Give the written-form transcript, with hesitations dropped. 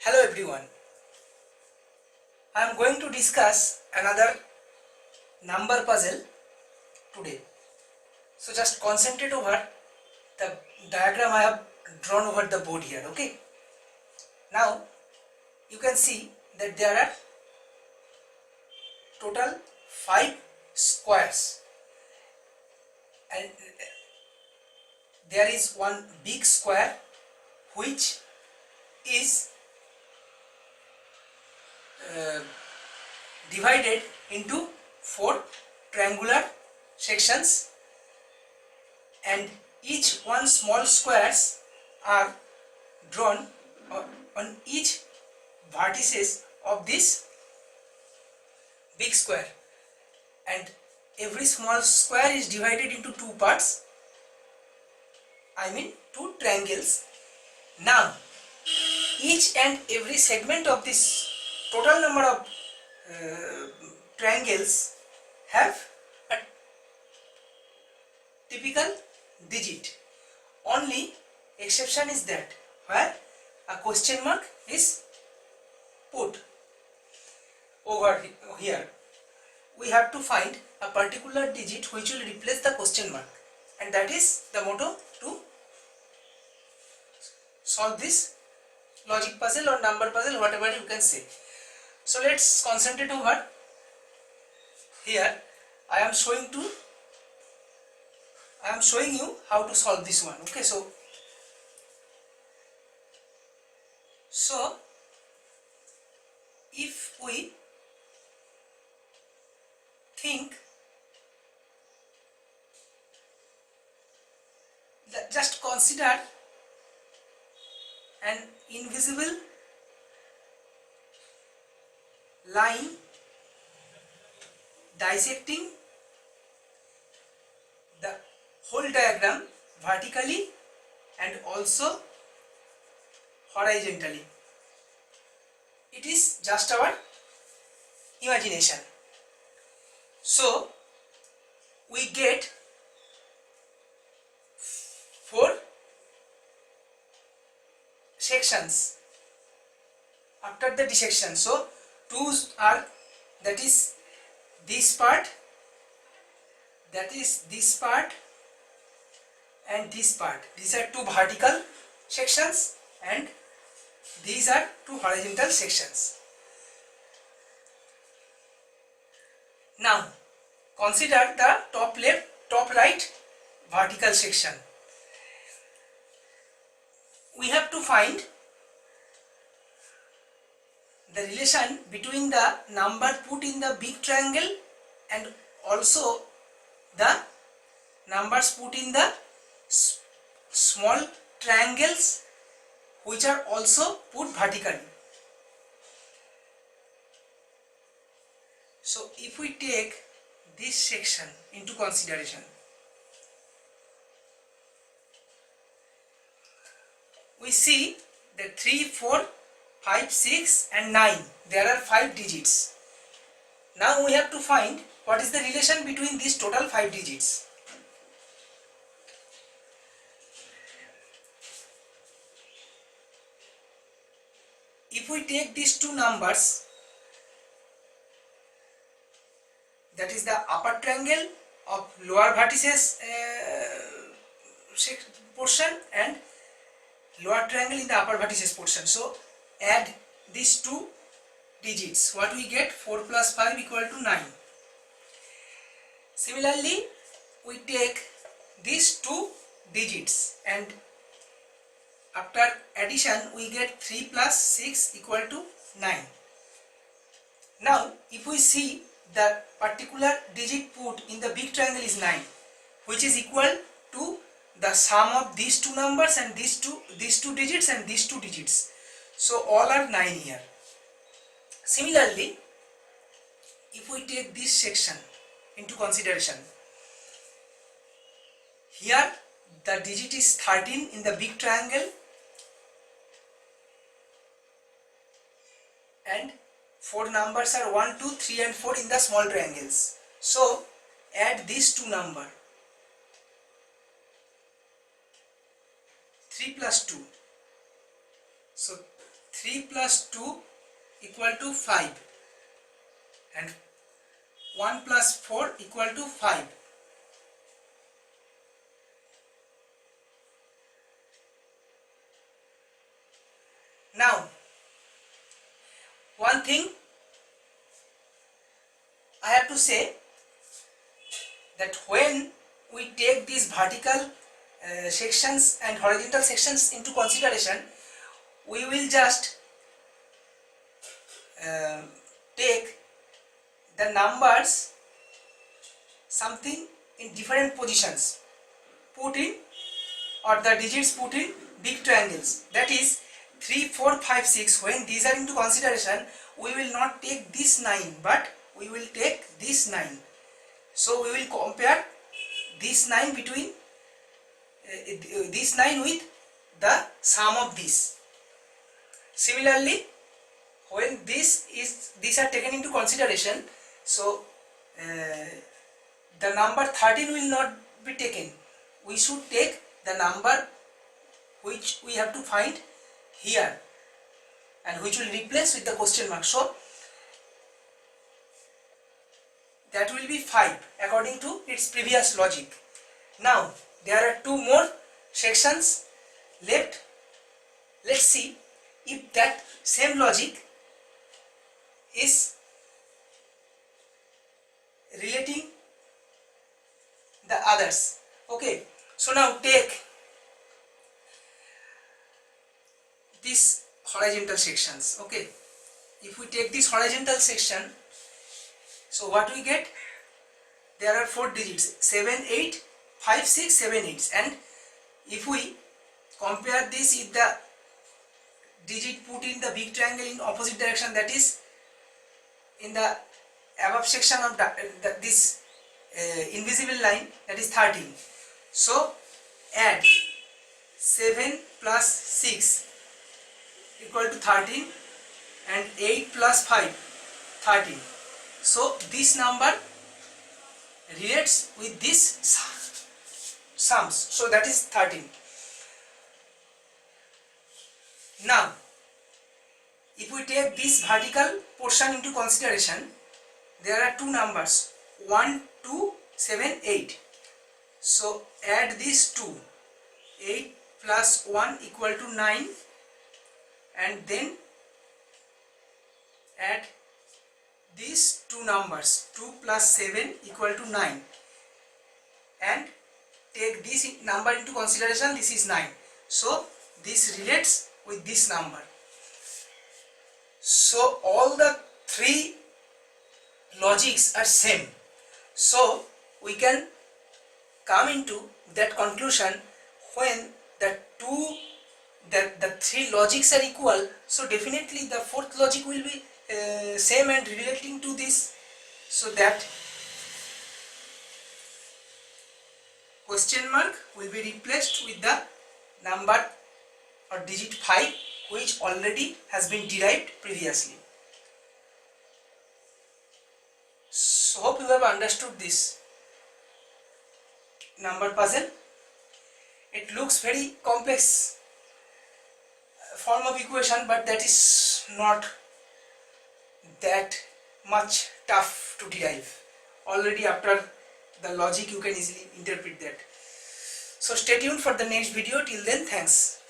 Hello everyone. I am going to discuss another number puzzle today. So just concentrate over the diagram I have drawn over the board here. Okay. Now you can see that there are total 5 squares and there is one big square which is divided into 4 triangular sections, and each one small squares are drawn on each vertices of this big square, and every small square is divided into 2 parts, I mean 2 triangles. Now each and every segment of this total number of triangles have a typical digit. Only exception is that where a question mark is put over here. We have to find a particular digit which will replace the question mark, and that is the motto to solve this logic puzzle or number puzzle, whatever you can say. So let's concentrate over here. I am showing you how to solve this one. Okay, so if we think, just consider an invisible line dissecting the whole diagram vertically and also horizontally. It is just our imagination. So we get 4 sections after the dissection. So 2's are, that is this part, that is this part, and this part. These are 2 vertical sections and these are 2 horizontal sections. Now consider the top left, top right vertical section. We have to find the relation between the number put in the big triangle and also the numbers put in the small triangles which are also put vertically. So if we take this section into consideration, we see that 3, 4, 5, 6 and 9, there are 5 digits. Now we have to find what is the relation between these total 5 digits. If we take these 2 numbers, that is the upper triangle of lower vertices portion and lower triangle in the upper vertices portion. So add these 2 digits. What we get? 4 plus 5 equal to 9. Similarly, we take these 2 digits and after addition we get 3 plus 6 equal to 9. Now if we see the particular digit put in the big triangle is 9, which is equal to the sum of these 2 numbers and these two digits and these 2 digits. So all are 9 here. Similarly, if we take this section into consideration, here the digit is 13 in the big triangle and 4 numbers are 1, 2, 3 and 4 in the small triangles. So add these 2 numbers, 3 plus 2. So 3 plus 2 equal to 5 and 1 plus 4 equal to 5. Now, one thing I have to say, that when we take these vertical sections and horizontal sections into consideration, we will just take the numbers something in different positions, put in, or the digits put in big triangles. That is 3, 4, 5, 6. When these are into consideration, we will not take this 9, but we will take this 9. So we will compare this 9 between this 9 with the sum of these. Similarly, when these are taken into consideration, so the number 13 will not be taken. We should take the number which we have to find here and which will replace with the question mark. So that will be 5 according to its previous logic. Now there are 2 more sections left. Let's see if that same logic is relating the others. Okay, so now take these horizontal sections. Okay, if we take this horizontal section, so what we get, there are 4 digits, 7, 8, 5, 6, 7, 8, and if we compare this with the digit put in the big triangle in opposite direction, that is in the above section of this invisible line, that is 13. So add 7 plus 6 equal to 13 and 8 plus 5, 13. So this number relates with this sums, so that is 13. Now if we take this vertical portion into consideration, there are 2 numbers, 1, 2, 7, 8. So add these 2, 8 plus 1 equal to 9, and then add these 2 numbers, 2 plus 7 equal to 9, and take this number into consideration, this is 9. So this relates with this number. So all the 3 logics are same. So we can come into that conclusion, when the 3 logics are equal, so definitely the 4th logic will be same and relating to this, so that question mark will be replaced with the number or digit 5, which already has been derived previously. So hope you have understood this number puzzle. It looks very complex form of equation, but that is not that much tough to derive. Already after the logic you can easily interpret that. So stay tuned for the next video. Till then, thanks.